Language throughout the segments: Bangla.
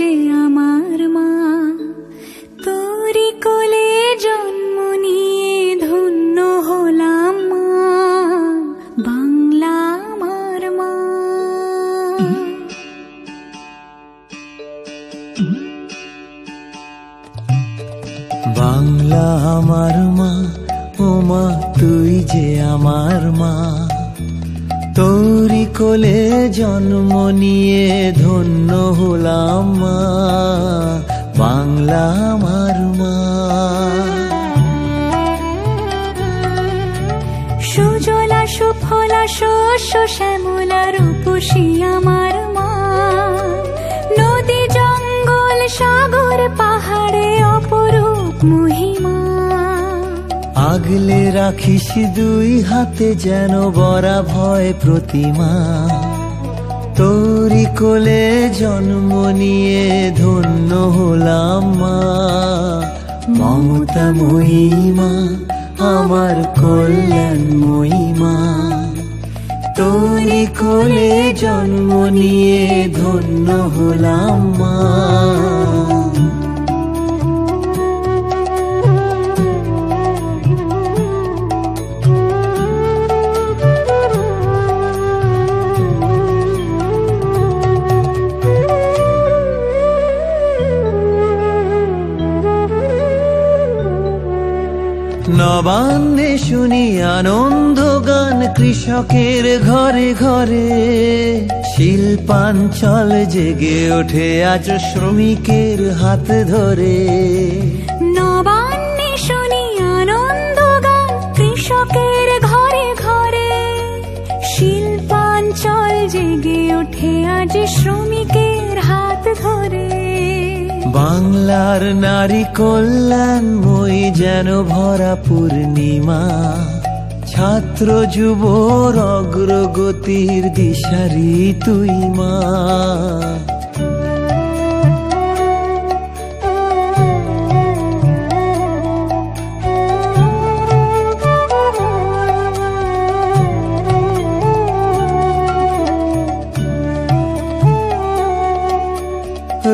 যে আমার মা, তোরি কোলে জন্ম নিয়ে ধন্য হলাম মা, বাংলা আমার মা। বাংলা আমার মা, ও মা তুই যে আমার মা, তোরি কোলে জন্ম নিয়ে ধন্য হলাম মা, বাংলা আমার মা। সুজলা সুফলা শস্য শ্যামলা রূপসী আমার মা, নদী জঙ্গল সাগর পাহাড়ে অপরূপ মহিমা। আগলে রাখিস দুই হাতে যেন বরা ভয় প্রতিমা, তোরি কোলে জন্ম নিয়ে ধন্য হলাম মা, মমতাময়ী মা, আমার কল্যাণময়ী মা, তোরি কোলে জন্ম নিয়ে ধন্য হলাম মা। নবান্নে শুনি আনন্দ গান কৃষকের ঘরে ঘরে, শিল্পাঞ্চল জেগে ওঠে আজ শ্রমিকের হাত ধরে। নবান্নে শুনি আনন্দ গান কৃষকের ঘরে ঘরে, শিল্পাঞ্চল জেগে ওঠে আজ শ্রমিকের হাত ধরে। বাংলার নারী কল্যাণময়ী যেন ভরা পূর্ণিমা, ছাত্র যুবর অগ্রগতির দিশারি তুই মা।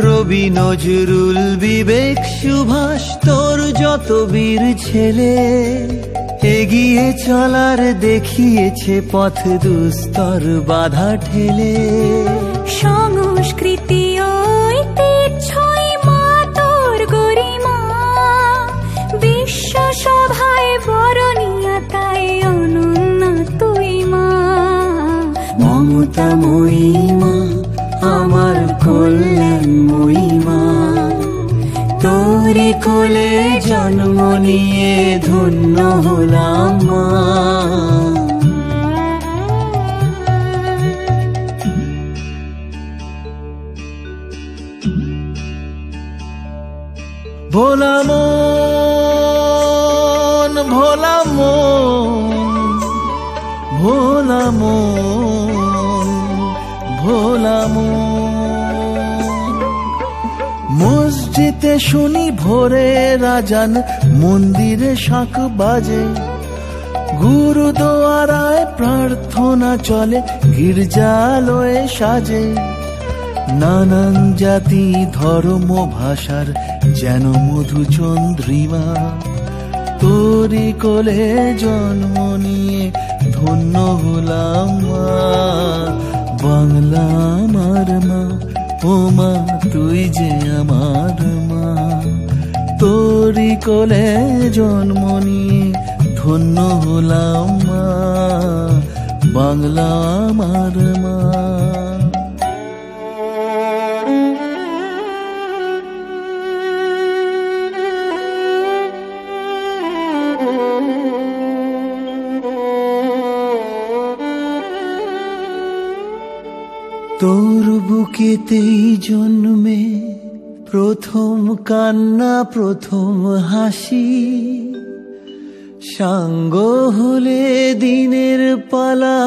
রবি নজরুল বিবেক সুভাষ তোর যত বীর ছেলে, এগিয়ে চলার দেখিয়েছে পথ দুস্তর বাধা ঠেলে। সংস্কৃতি ঐতিহ্যই মা তোর গরিমা, বিশ্ব সভায় বরণীয়া তাই অনন্য তুই মা। মমতাময়ী মা, আমার কল্যাণময়ী মা, তোরি কোলে জন্ম নিয়ে ধন্য হলাম মা। ভোলা মন, ভোলা মন, ভোলা মন, ভোলা মন। মসজিদে শুনি ভোরে আজান, মন্দিরে শাঁখ বাজে, গুরুদুয়ারায় প্রার্থনা চলে, গির্জালয়ে সাজে। নানান জাতি ধর্ম ভাষার যেন মধুচন্দ্রিমা, তোরি কোলে জন্ম নিয়ে ধন্য হলাম মা, বাংলা আমার মা। ও মা তুই যে আমার মা, তোরি কোলে জন্ম নিয়ে ধন্য হলাম মা, বাংলা আমার মা। তোর বুকেতেই জন্মে প্রথম কান্না, প্রথম হাসি, সাঙ্গ হলে দিনের পালা।